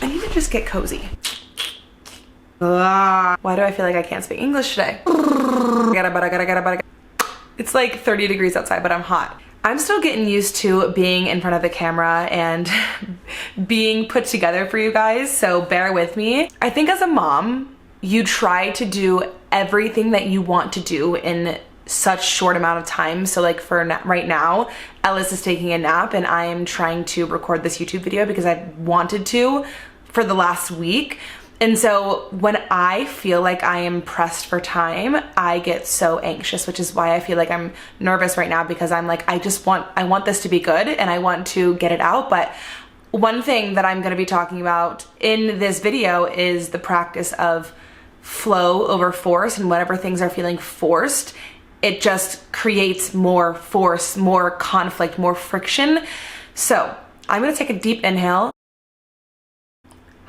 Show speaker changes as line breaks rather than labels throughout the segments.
need to just get cozy. Why do I feel like I can't speak English today? It's like 30 degrees outside, but I'm hot. I'm still getting used to being in front of the camera and being put together for you guys, so bear with me. I think as a mom, you try to do everything that you want to do in such short amount of time. So like for right now, Ellis is taking a nap and I am trying to record this YouTube video because I've wanted to for the last week. And so when I feel like I am pressed for time, I get so anxious, which is why I feel like I'm nervous right now, because I'm like, I want this to be good and I want to get it out. But one thing that I'm going to be talking about in this video is the practice of flow over force, and whenever things are feeling forced, it just creates more force, more conflict, more friction. So I'm going to take a deep inhale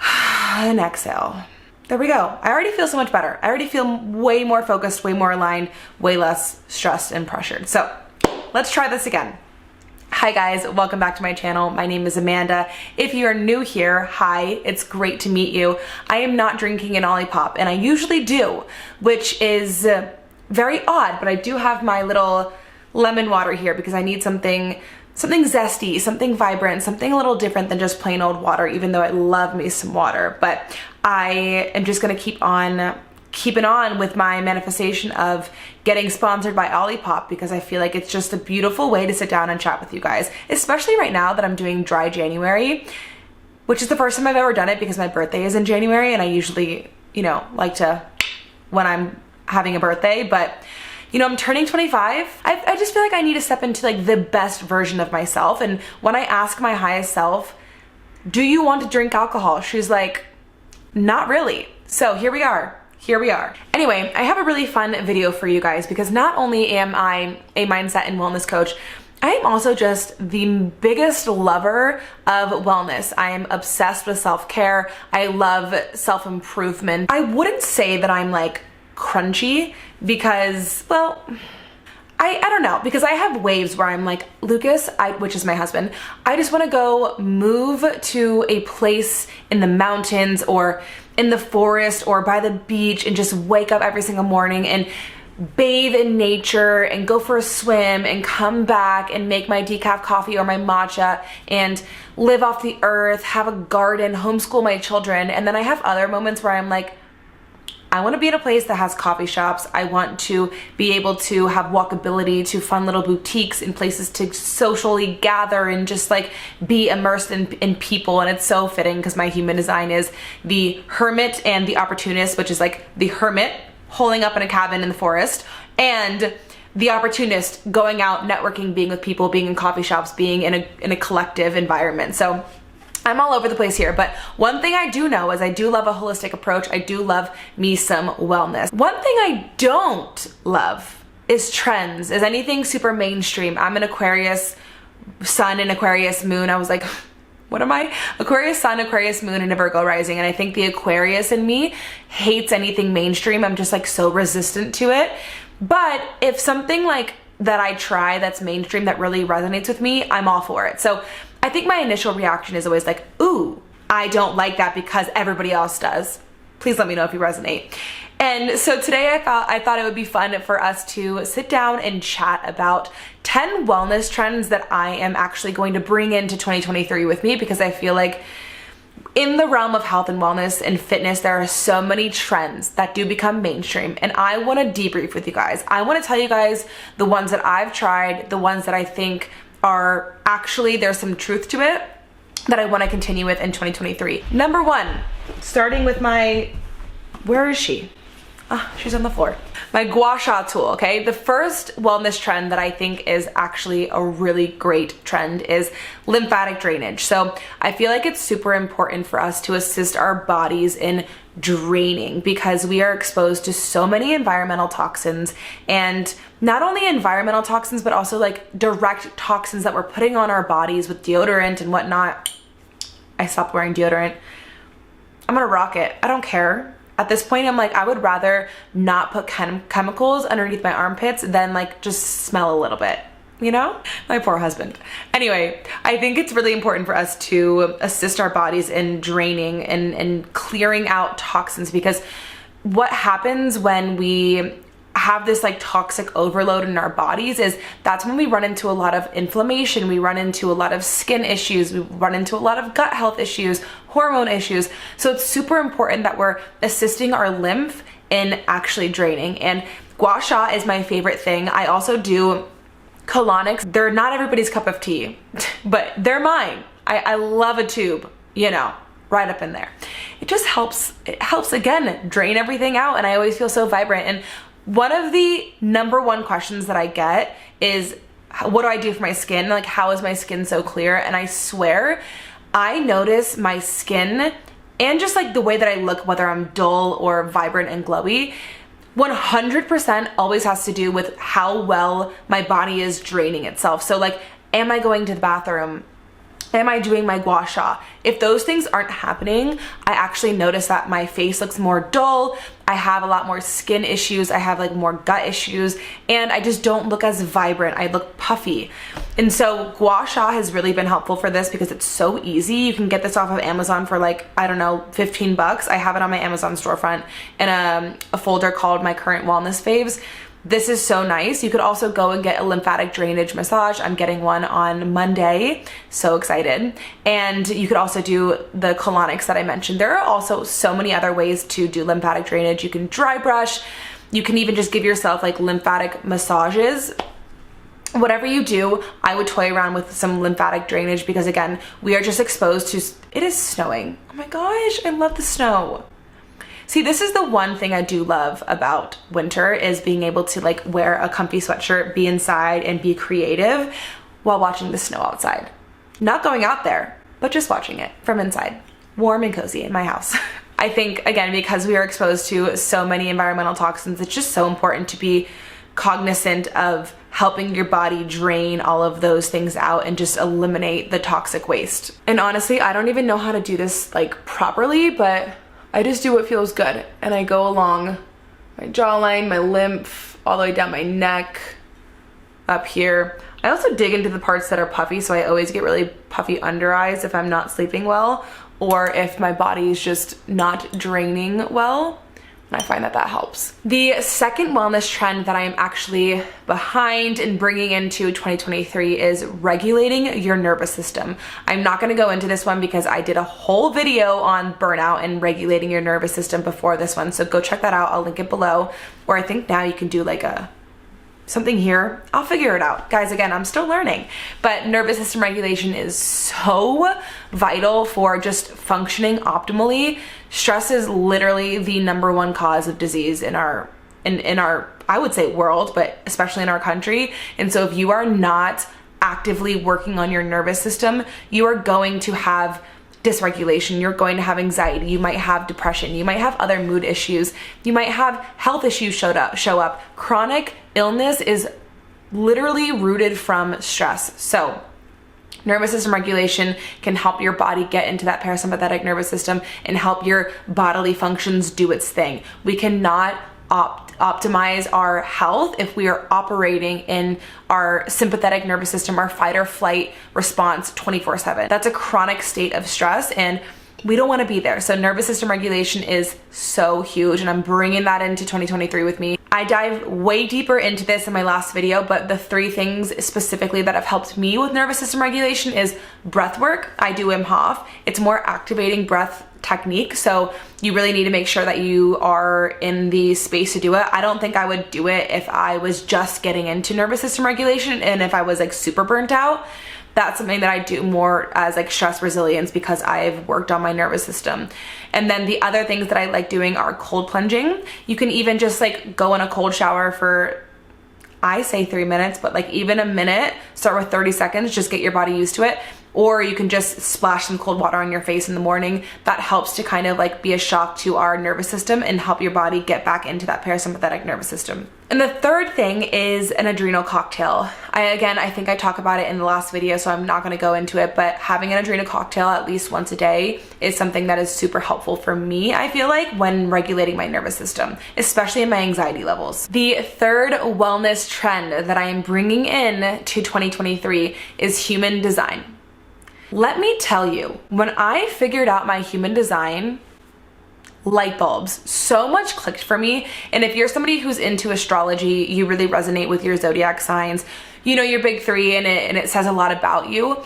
and exhale. There we go. I already feel so much better. I already feel way more focused, way more aligned, way less stressed and pressured. So let's try this again. Hi guys, welcome back to my channel. My name is Amanda. If you are new here, hi, it's great to meet you. I am not drinking an Olipop, and I usually do, which is very odd, but I do have my little lemon water here because I need something zesty, something vibrant, something a little different than just plain old water, even though I love me some water. But I am just gonna keep on keeping on with my manifestation of getting sponsored by Olipop, because I feel like it's just a beautiful way to sit down and chat with you guys, especially right now that I'm doing dry January, which is the first time I've ever done it because my birthday is in January, and I usually, you know, like to when I'm having a birthday, but you know, I'm turning 25. I just feel like I need to step into like the best version of myself. And when I ask my highest self, do you want to drink alcohol? She's like, not really. So here we are. Here we are. Anyway, I have a really fun video for you guys because not only am I a mindset and wellness coach, I am also just the biggest lover of wellness. I am obsessed with self-care. I love self-improvement. I wouldn't say that I'm like crunchy because, well, I don't know, because I have waves where I'm like, Lucas, which is my husband, I just want to go move to a place in the mountains or in the forest or by the beach and just wake up every single morning and bathe in nature and go for a swim and come back and make my decaf coffee or my matcha and live off the earth, have a garden, homeschool my children. And then I have other moments where I'm like, I want to be in a place that has coffee shops. I want to be able to have walkability to fun little boutiques and places to socially gather and just like be immersed in people. And it's so fitting because my human design is the hermit and the opportunist, which is like the hermit holing up in a cabin in the forest, and the opportunist going out, networking, being with people, being in coffee shops, being in a collective environment. So I'm all over the place here, but one thing I do know is I do love a holistic approach. I do love me some wellness. One thing I don't love is trends, is anything super mainstream. I'm an Aquarius sun and Aquarius moon. I was like, what am I? Aquarius sun, Aquarius moon, and a Virgo rising. And I think the Aquarius in me hates anything mainstream. I'm just like so resistant to it. But if something like that I try that's mainstream that really resonates with me, I'm all for it. So I think my initial reaction is always like, ooh, I don't like that because everybody else does. Please let me know if you resonate. And so today I thought it would be fun for us to sit down and chat about 10 wellness trends that I am actually going to bring into 2023 with me, because I feel like in the realm of health and wellness and fitness, there are so many trends that do become mainstream, and I want to debrief with you guys. I want to tell you guys the ones that I've tried, the ones that I think are actually, there's some truth to it that I want to continue with in 2023. Number one, starting with my, where is she? Ah, she's on the floor. My gua sha tool, okay? The first wellness trend that I think is actually a really great trend is lymphatic drainage. So I feel like it's super important for us to assist our bodies in draining, because we are exposed to so many environmental toxins, and not only environmental toxins, but also like direct toxins that we're putting on our bodies with deodorant and whatnot. I stopped wearing deodorant. I'm gonna rock it. I don't care. At this point, I'm like, I would rather not put chemicals underneath my armpits than like just smell a little bit. you know? My poor husband. Anyway, I think it's really important for us to assist our bodies in draining and clearing out toxins, because what happens when we have this like toxic overload in our bodies is that's when we run into a lot of inflammation, we run into a lot of skin issues, we run into a lot of gut health issues, hormone issues. So it's super important that we're assisting our lymph in actually draining. And gua sha is my favorite thing. I also do colonics. They're not everybody's cup of tea, but they're mine. I love a tube, you know, right up in there. It just helps, again, drain everything out, and I always feel so vibrant. And one of the number one questions that I get is, what do I do for my skin? Like, how is my skin so clear? And I swear, I notice my skin and just like the way that I look, whether I'm dull or vibrant and glowy, 100% always has to do with how well my body is draining itself. So like, am I going to the bathroom? Am I doing my gua sha? If those things aren't happening, I actually notice that my face looks more dull. I have a lot more skin issues. I have like more gut issues, and I just don't look as vibrant. I look puffy. And so gua sha has really been helpful for this because it's so easy. You can get this off of Amazon for like, I don't know, 15 bucks. I have it on my Amazon storefront in a folder called My Current Wellness Faves. This is so nice. You could also go and get a lymphatic drainage massage. I'm getting one on Monday. So excited. And you could also do the colonics that I mentioned. There are also so many other ways to do lymphatic drainage. You can dry brush. You can even just give yourself like lymphatic massages. Whatever you do, I would toy around with some lymphatic drainage, because again, we are just exposed to, it is snowing. Oh my gosh, I love the snow. See, this is the one thing I do love about winter, is being able to like wear a comfy sweatshirt, be inside and be creative while watching the snow outside. Not going out there, but just watching it from inside, warm and cozy in my house. I think, again, because we are exposed to so many environmental toxins, it's just so important to be cognizant of helping your body drain all of those things out and just eliminate the toxic waste. And honestly, I don't even know how to do this like properly, but I just do what feels good, and I go along my jawline, my lymph, all the way down my neck, up here. I also dig into the parts that are puffy, so I always get really puffy under eyes if I'm not sleeping well, or if my body is just not draining well. And I find that that helps. The second wellness trend that I am actually behind and bringing into 2023 is regulating your nervous system. I'm not gonna go into this one because I did a whole video on burnout and regulating your nervous system before this one, so go check that out. I'll link it below. Or I think now you can do like something here. I'll figure it out. Guys, again, I'm still learning. But nervous system regulation is so vital for just functioning optimally. Stress is literally the number one cause of disease in our I would say world, but especially in our country. And so if you are not actively working on your nervous system, you are going to have dysregulation, you're going to have anxiety, you might have depression, you might have other mood issues, you might have health issues show up. Chronic illness is literally rooted from stress. So nervous system regulation can help your body get into that parasympathetic nervous system and help your bodily functions do its thing. We cannot optimize our health if we are operating in our sympathetic nervous system, our fight or flight response 24/7. That's a chronic state of stress, and we don't want to be there. So nervous system regulation is so huge, and I'm bringing that into 2023 with me. I dive way deeper into this in my last video, but the 3 things specifically that have helped me with nervous system regulation is breath work. I do Wim Hof. It's more activating breath technique, so you really need to make sure that you are in the space to do it. I don't think I would do it if I was just getting into nervous system regulation and if I was like super burnt out. That's something that I do more as like stress resilience because I've worked on my nervous system. And then the other things that I like doing are cold plunging. You can even just like go in a cold shower for, I say 3 minutes, but like even a minute, start with 30 seconds, just get your body used to it. or you can just splash some cold water on your face in the morning. That helps to kind of like be a shock to our nervous system and help your body get back into that parasympathetic nervous system. And the third thing is an adrenal cocktail. I think I talked about it in the last video, so I'm not going to go into it, but having an adrenal cocktail at least once a day is something that is super helpful for me, I feel like, when regulating my nervous system, especially in my anxiety levels. The third wellness trend that I am bringing in to 2023 is human design. Let me tell you, when I figured out my human design, light bulbs, so much clicked for me. And if you're somebody who's into astrology, you really resonate with your zodiac signs, you know your big three, and it says a lot about you.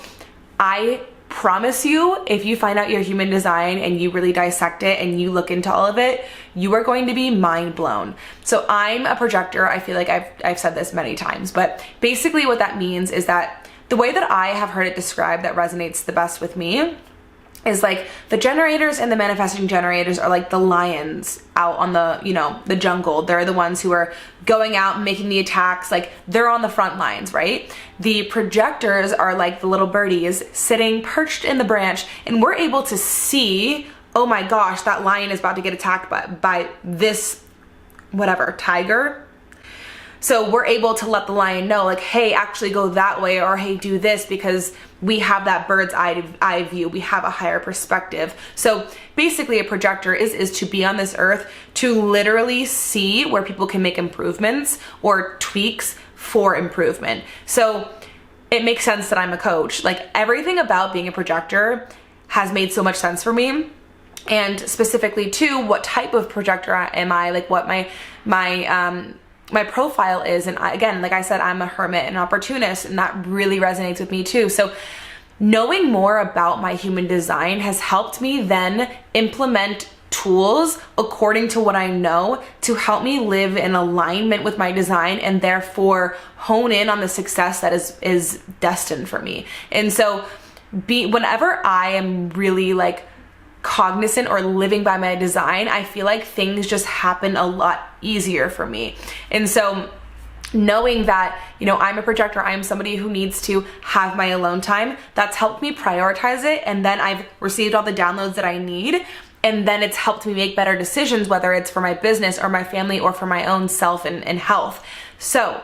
I promise you, if you find out your human design and you really dissect it and you look into all of it, you are going to be mind blown. So I'm a projector. I feel like I've said this many times, but basically what that means is that the way that I have heard it described that resonates the best with me is like the generators and the manifesting generators are like the lions out on the, the jungle. They're the ones who are going out and making the attacks. Like they're on the front lines, right? The projectors are like the little birdies sitting perched in the branch, and we're able to see, oh my gosh, that lion is about to get attacked by this, whatever, tiger. So we're able to let the lion know, like, hey, actually go that way, or hey, do this, because we have that bird's eye view. We have a higher perspective. So basically a projector is to be on this earth to literally see where people can make improvements or tweaks for improvement. So it makes sense that I'm a coach. Like everything about being a projector has made so much sense for me. And specifically too, what type of projector am I, like what my profile is. And again, like I said, I'm a hermit and an opportunist, and that really resonates with me too. So knowing more about my human design has helped me then implement tools according to what I know to help me live in alignment with my design, and therefore hone in on the success that is destined for me. And so whenever I am really like cognizant or living by my design, I feel like things just happen a lot easier for me. And so knowing that, I'm a projector, I'm somebody who needs to have my alone time, that's helped me prioritize it. And then I've received all the downloads that I need. And then it's helped me make better decisions, whether it's for my business or my family or for my own self and health. So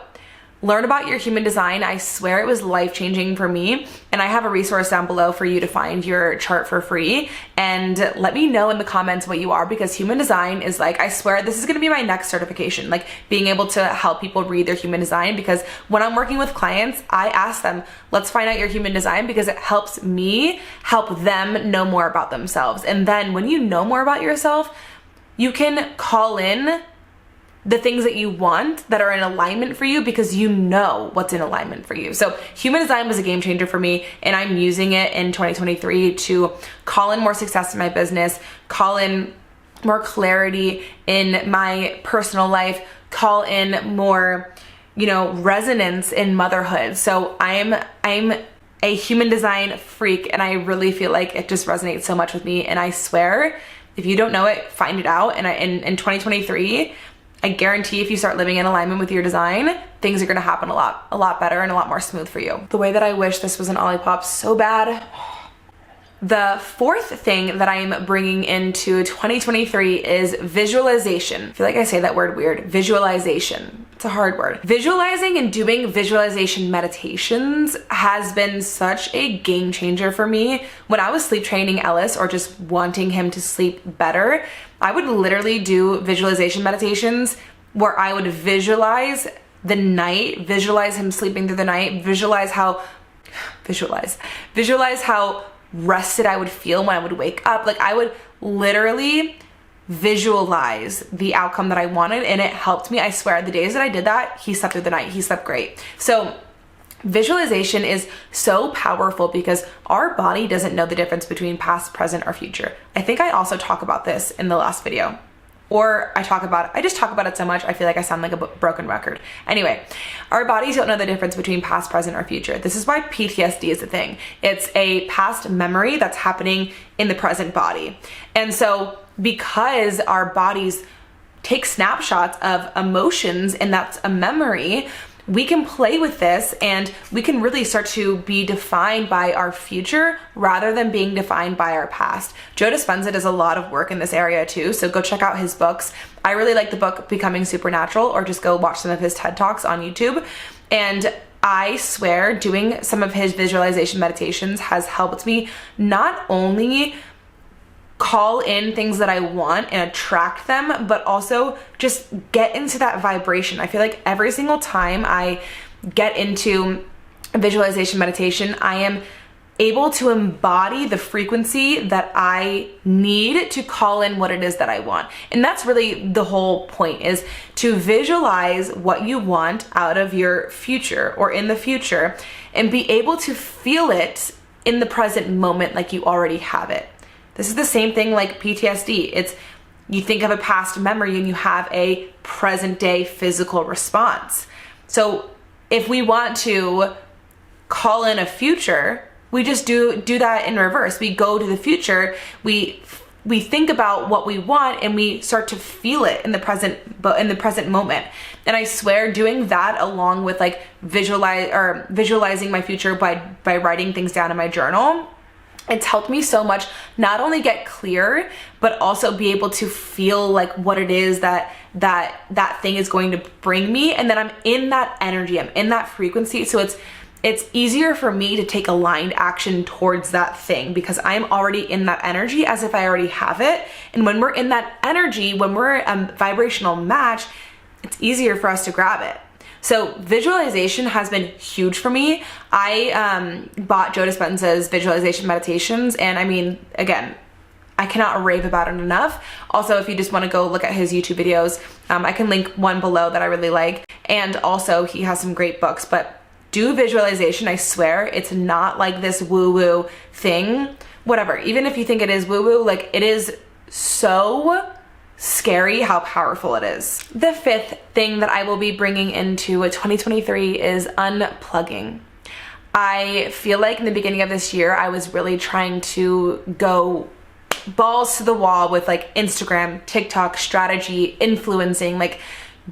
learn about your human design. I swear it was life-changing for me. And I have a resource down below for you to find your chart for free. And let me know in the comments what you are, because human design is like, I swear this is going to be my next certification, like being able to help people read their human design. Because when I'm working with clients, I ask them, let's find out your human design, because it helps me help them know more about themselves. And then when you know more about yourself, you can call in the things that you want that are in alignment for you, because you know what's in alignment for you. So human design was a game changer for me, and I'm using it in 2023 to call in more success in my business, call in more clarity in my personal life, call in more, resonance in motherhood. So I'm a human design freak, and I really feel like it just resonates so much with me. And I swear, if you don't know it, find it out. And in 2023, I guarantee if you start living in alignment with your design, things are gonna happen a lot better and a lot more smooth for you. The way that I wish this was an Olipop so bad. The fourth thing that I'm bringing into 2023 is visualization. I feel like I say that word weird. Visualization. It's a hard word. Visualizing and doing visualization meditations has been such a game changer for me. When I was sleep training Ellis, or just wanting him to sleep better, I would literally do visualization meditations where I would visualize the night, visualize him sleeping through the night, visualize how rested I would feel when I would wake up. Like I would literally visualize the outcome that I wanted, and it helped me. I swear, the days that I did that, he slept through the night. He slept great. So visualization is so powerful because our body doesn't know the difference between past, present, or future. I think I also talk about this in the last video. Or I just talk about it so much, I feel like I sound like a broken record. Anyway, our bodies don't know the difference between past, present, or future. This is why PTSD is a thing. It's a past memory that's happening in the present body. And so because our bodies take snapshots of emotions, and that's a memory, we can play with this and we can really start to be defined by our future rather than being defined by our past. Joe Dispenza does a lot of work in this area too, so go check out his books. I really like the book Becoming Supernatural, or just go watch some of his TED Talks on YouTube. And I swear doing some of his visualization meditations has helped me not only call in things that I want and attract them, but also just get into that vibration. I feel like every single time I get into visualization meditation, I am able to embody the frequency that I need to call in what it is that I want. And that's really the whole point, is to visualize what you want out of your future or in the future and be able to feel it in the present moment like you already have it. This is the same thing like PTSD. It's, you think of a past memory and you have a present day physical response. So if we want to call in a future, we just do that in reverse. We go to the future, we think about what we want, and we start to feel it in the present moment. And I swear doing that along with like visualizing my future by writing things down in my journal, it's helped me so much not only get clear, but also be able to feel like what it is that thing is going to bring me. And then I'm in that energy, I'm in that frequency. So it's easier for me to take aligned action towards that thing because I'm already in that energy as if I already have it. And when we're in that energy, when we're a vibrational match, it's easier for us to grab it. So visualization has been huge for me. I bought Joe Dispenza's visualization meditations, and I mean, again, I cannot rave about it enough. Also, if you just want to go look at his YouTube videos, I can link one below that I really like. And also he has some great books, but do visualization. I swear it's not like this woo-woo thing, whatever. Even if you think it is woo-woo, like it is so scary how powerful it is. The fifth thing that I will be bringing into 2023 is unplugging. I feel like in the beginning of this year, I was really trying to go balls to the wall with like Instagram, TikTok, strategy, influencing, like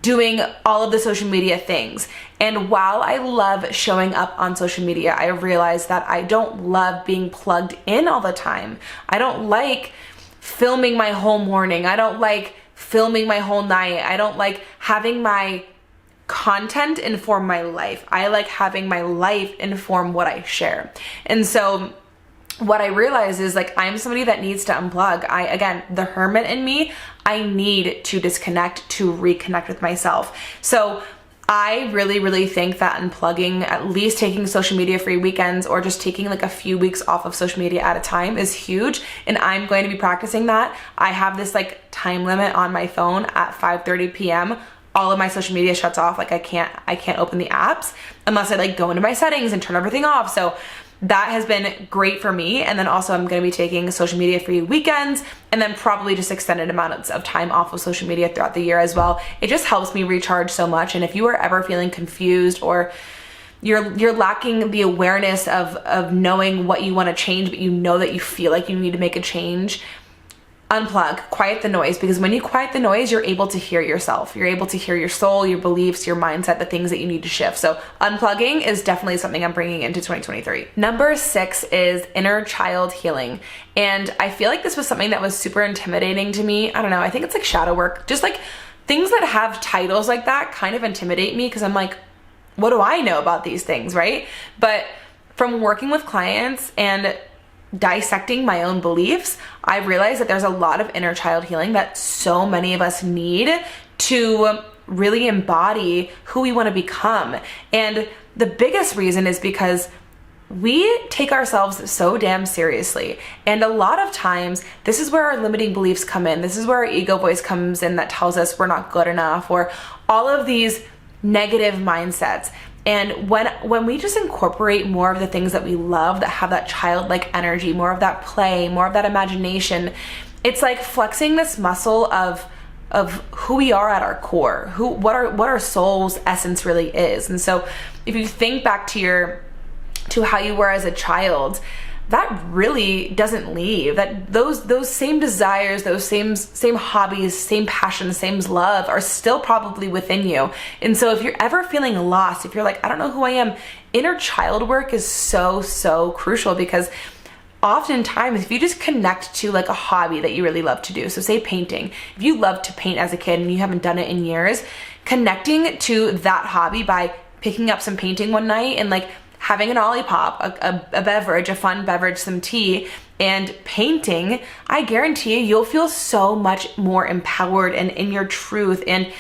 doing all of the social media things. And while I love showing up on social media, I realized that I don't love being plugged in all the time. I don't like filming my whole morning. I don't like filming my whole night. I don't like having my content inform my life. I like having my life inform what I share. And so what I realize is like I'm somebody that needs to unplug. Again, the hermit in me, I need to disconnect to reconnect with myself. So I really, really think that unplugging, at least taking social media free weekends or just taking like a few weeks off of social media at a time is huge. And I'm going to be practicing that. I have this like time limit on my phone at 5:30 p.m. All of my social media shuts off. Like I can't open the apps unless I like go into my settings and turn everything off. So that has been great for me. And then also I'm going to be taking social media free weekends and then probably just extended amounts of time off of social media throughout the year as well. It just helps me recharge so much. And if you are ever feeling confused or you're lacking the awareness of knowing what you want to change, but you know that you feel like you need to make a change, unplug, quiet the noise, because when you quiet the noise, you're able to hear yourself. You're able to hear your soul, your beliefs, your mindset, the things that you need to shift. So unplugging is definitely something I'm bringing into 2023. Number 6 is inner child healing. And I feel like this was something that was super intimidating to me. I don't know. I think it's like shadow work. Just like things that have titles like that kind of intimidate me because I'm like, what do I know about these things, right? But from working with clients and dissecting my own beliefs, I've realized that there's a lot of inner child healing that so many of us need to really embody who we want to become. And the biggest reason is because we take ourselves so damn seriously. And a lot of times, this is where our limiting beliefs come in. This is where our ego voice comes in that tells us we're not good enough, or all of these negative mindsets. And when we just incorporate more of the things that we love, that have that childlike energy, more of that play, more of that imagination, it's like flexing this muscle of who we are at our core, what our soul's essence really is. And so if you think back to how you were as a child, that really doesn't leave. That those same desires, those same hobbies, same passions, same love are still probably within you. And so if you're ever feeling lost, if you're like, I don't know who I am, inner child work is so crucial, because oftentimes if you just connect to like a hobby that you really love to do, so say painting, if you loved to paint as a kid and you haven't done it in years, connecting to that hobby by picking up some painting one night and like having an Olipop, a beverage, a fun beverage, some tea, and painting, I guarantee you, you'll feel so much more empowered and in your truth and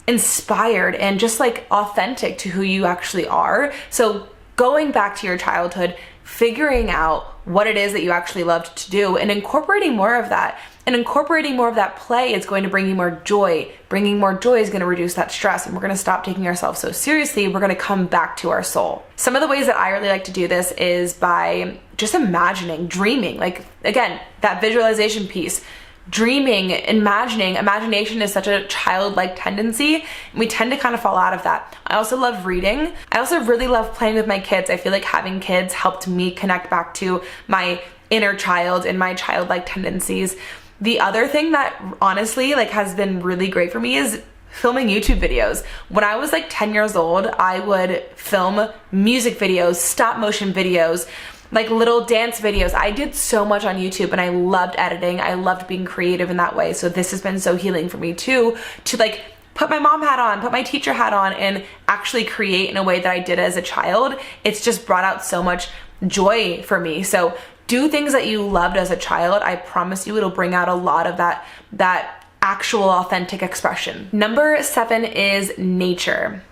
inspired and just like authentic to who you actually are. So going back to your childhood, figuring out what it is that you actually loved to do and incorporating more of that. And incorporating more of that play is going to bring you more joy. Bringing more joy is going to reduce that stress, and we're going to stop taking ourselves so seriously. We're going to come back to our soul. Some of the ways that I really like to do this is by just imagining, dreaming. Like, again, that visualization piece. Dreaming, imagining. Imagination is such a childlike tendency, and we tend to kind of fall out of that. I also love reading. I also really love playing with my kids. I feel like having kids helped me connect back to my inner child and my childlike tendencies. The other thing that honestly like has been really great for me is filming YouTube videos. When I was like 10 years old, I would film music videos, stop motion videos, like little dance videos. I did so much on YouTube, and I loved editing. I loved being creative in that way. So this has been so healing for me too, to like put my mom hat on, put my teacher hat on, and actually create in a way that I did as a child. It's just brought out so much joy for me. So do things that you loved as a child. I promise you it'll bring out a lot of that actual authentic expression. Number 7 is nature.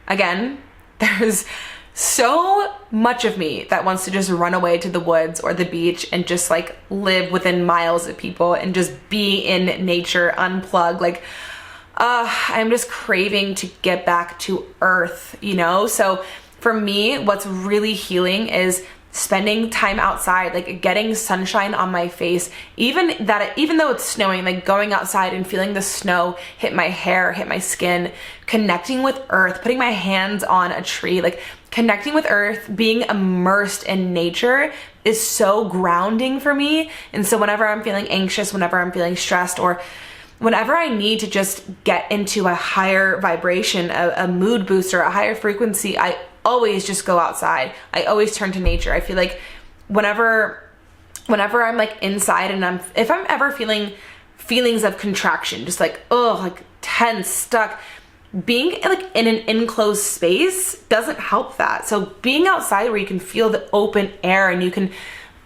Again, there's so much of me that wants to just run away to the woods or the beach and just like live within miles of people and just be in nature, unplug. Like, I'm just craving to get back to earth, you know? So for me, what's really healing is spending time outside, like getting sunshine on my face, even though it's snowing, like going outside and feeling the snow hit my hair, hit my skin, connecting with earth, putting my hands on a tree, like connecting with earth, being immersed in nature is so grounding for me. And so whenever I'm feeling anxious, whenever I'm feeling stressed, or whenever I need to just get into a higher vibration, a mood booster, a higher frequency, I always just go outside. I always turn to nature. I feel like whenever I'm like inside and if I'm ever feeling feelings of contraction, just like, like tense, stuck, being like in an enclosed space doesn't help that. So being outside where you can feel the open air and you can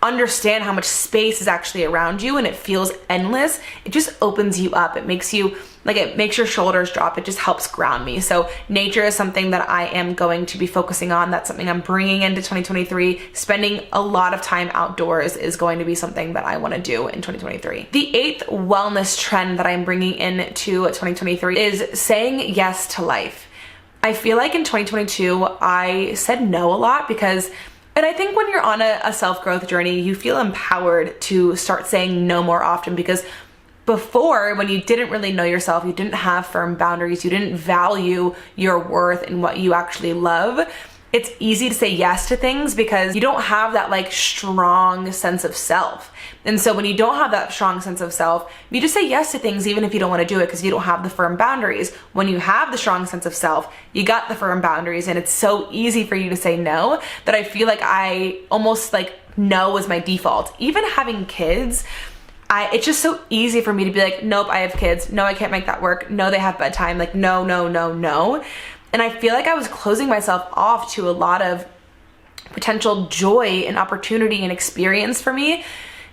understand how much space is actually around you and it feels endless, it just opens you up. It makes you like, it makes your shoulders drop. It just helps ground me. So nature is something that I am going to be focusing on. That's something I'm bringing into 2023. Spending a lot of time outdoors is going to be something that I want to do in 2023. The 8th wellness trend that I'm bringing into 2023 is saying yes to life. I feel like in 2022, I said no a lot and I think when you're on a self-growth journey, you feel empowered to start saying no more often, because before, when you didn't really know yourself, you didn't have firm boundaries, you didn't value your worth and what you actually love, it's easy to say yes to things because you don't have that like strong sense of self. And so when you don't have that strong sense of self, you just say yes to things even if you don't want to do it because you don't have the firm boundaries. When you have the strong sense of self, you got the firm boundaries, and it's so easy for you to say no that I feel like I almost like no is my default. Even having kids, it's just so easy for me to be like, nope, I have kids. No, I can't make that work. No, they have bedtime. Like, no, no, no, no. And I feel like I was closing myself off to a lot of potential joy and opportunity and experience for me.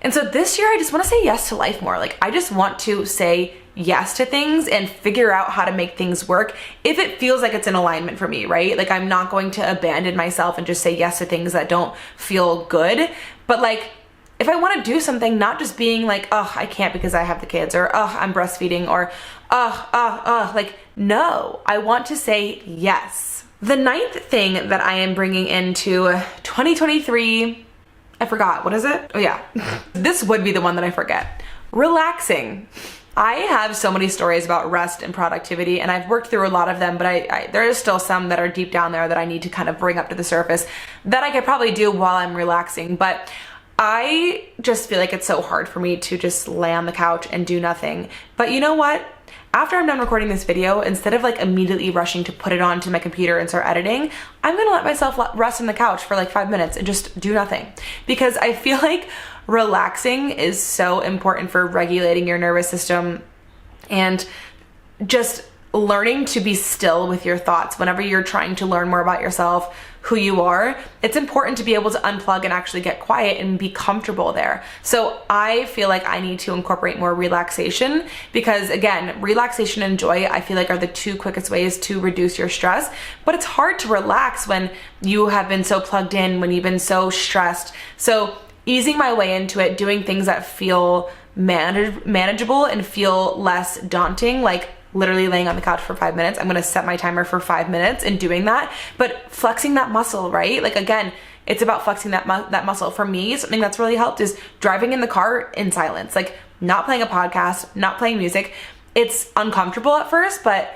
And so this year, I just want to say yes to life more. Like, I just want to say yes to things and figure out how to make things work if it feels like it's in alignment for me, right? Like, I'm not going to abandon myself and just say yes to things that don't feel good. But like, if I want to do something, not just being like, oh, I can't because I have the kids, or oh, I'm breastfeeding, or like, no, I want to say yes. The 9th thing that I am bringing into 2023, I forgot, what is it? Oh yeah, this would be the one that I forget. Relaxing. I have so many stories about rest and productivity, and I've worked through a lot of them, but there is still some that are deep down there that I need to kind of bring up to the surface that I could probably do while I'm relaxing. But I just feel like it's so hard for me to just lay on the couch and do nothing. But you know what? After I'm done recording this video, instead of like immediately rushing to put it onto my computer and start editing, I'm gonna let myself rest on the couch for like 5 minutes and just do nothing. Because I feel like relaxing is so important for regulating your nervous system and just learning to be still with your thoughts. Whenever you're trying to learn more about yourself, who you are, it's important to be able to unplug and actually get quiet and be comfortable there. So I feel like I need to incorporate more relaxation because, again, relaxation and joy, I feel like are the two quickest ways to reduce your stress. But it's hard to relax when you have been so plugged in, when you've been so stressed. So easing my way into it, doing things that feel manageable and feel less daunting, like literally laying on the couch for 5 minutes. I'm gonna set my timer for 5 minutes and doing that, but flexing that muscle, right? Like again, it's about flexing that muscle. For me, something that's really helped is driving in the car in silence, like not playing a podcast, not playing music. It's uncomfortable at first, but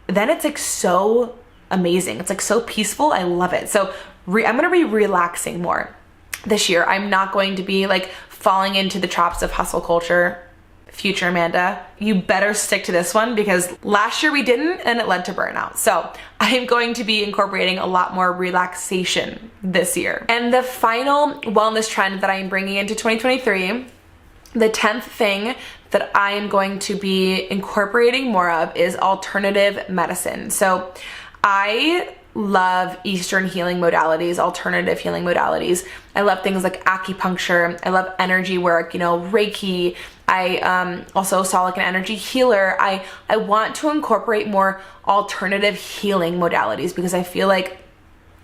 then it's like so amazing. It's like so peaceful. I love it. So I'm gonna be relaxing more this year. I'm not going to be like falling into the traps of hustle culture. Future Amanda, you better stick to this one because last year we didn't and it led to burnout. So I'm going to be incorporating a lot more relaxation this year. And the final wellness trend that I am bringing into 2023, the 10th thing that I am going to be incorporating more of is alternative medicine. So I love Eastern healing modalities, alternative healing modalities. I love things like acupuncture. I love energy work, Reiki. I also saw like an energy healer. I want to incorporate more alternative healing modalities because I feel like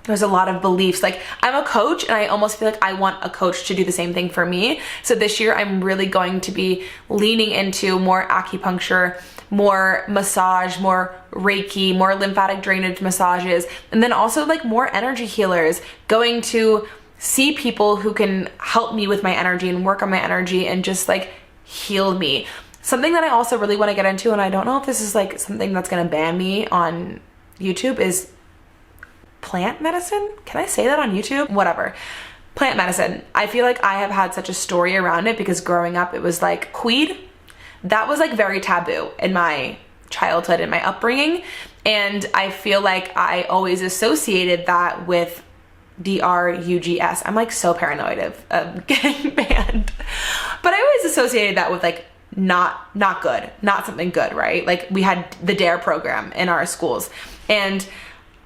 there's a lot of beliefs. Like I'm a coach and I almost feel like I want a coach to do the same thing for me. So this year I'm really going to be leaning into more acupuncture, more massage, more Reiki, more lymphatic drainage massages, and then also like more energy healers, going to see people who can help me with my energy and work on my energy and just like heal me. Something that I also really want to get into, and I don't know if this is like something that's going to ban me on YouTube, is plant medicine. Can I say that on YouTube? Whatever. Plant medicine. I feel like I have had such a story around it because growing up it was like weed. That was like very taboo in my childhood and my upbringing. And I feel like I always associated that with drugs. I'm like so paranoid of getting banned. But I always associated that with like not good, not something good, right? Like we had the DARE program in our schools. And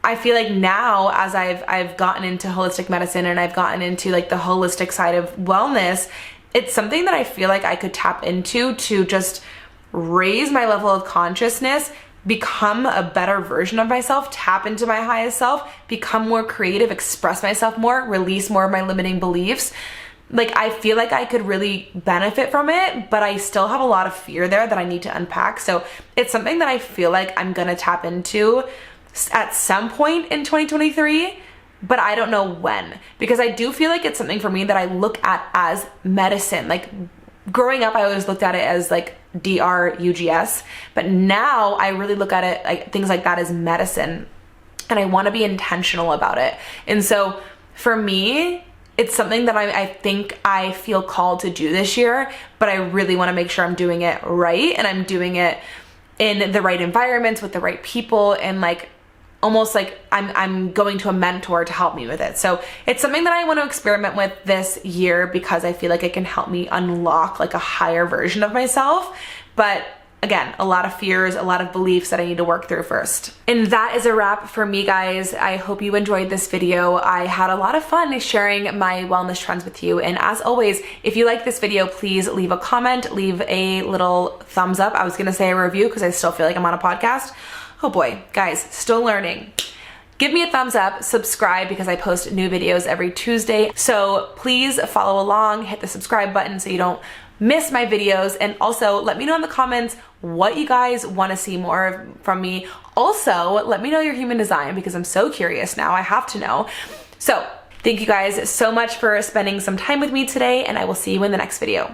I feel like now as I've gotten into holistic medicine and I've gotten into like the holistic side of wellness, it's something that I feel like I could tap into to just raise my level of consciousness, become a better version of myself, tap into my highest self, become more creative, express myself more, release more of my limiting beliefs. Like I feel like I could really benefit from it, but I still have a lot of fear there that I need to unpack. So it's something that I feel like I'm gonna tap into at some point in 2023, but I don't know when, because I do feel like it's something for me that I look at as medicine. Like growing up, I always looked at it as like drugs, but now I really look at it like things like that as medicine, and I want to be intentional about it. And so for me, it's something that I think I feel called to do this year, but I really want to make sure I'm doing it right and I'm doing it in the right environments with the right people, and like almost like I'm going to a mentor to help me with it. So it's something that I want to experiment with this year because I feel like it can help me unlock like a higher version of myself. But again, a lot of fears, a lot of beliefs that I need to work through first. And that is a wrap for me, guys. I hope you enjoyed this video. I had a lot of fun sharing my wellness trends with you. And as always, if you like this video, please leave a comment, leave a little thumbs up. I was gonna say a review because I still feel like I'm on a podcast. Oh boy, guys, still learning. Give me a thumbs up, subscribe because I post new videos every Tuesday. So please follow along, hit the subscribe button so you don't miss my videos. And also let me know in the comments what you guys want to see more from me. Also, let me know your human design because I'm so curious now. I have to know. So thank you guys so much for spending some time with me today, and I will see you in the next video.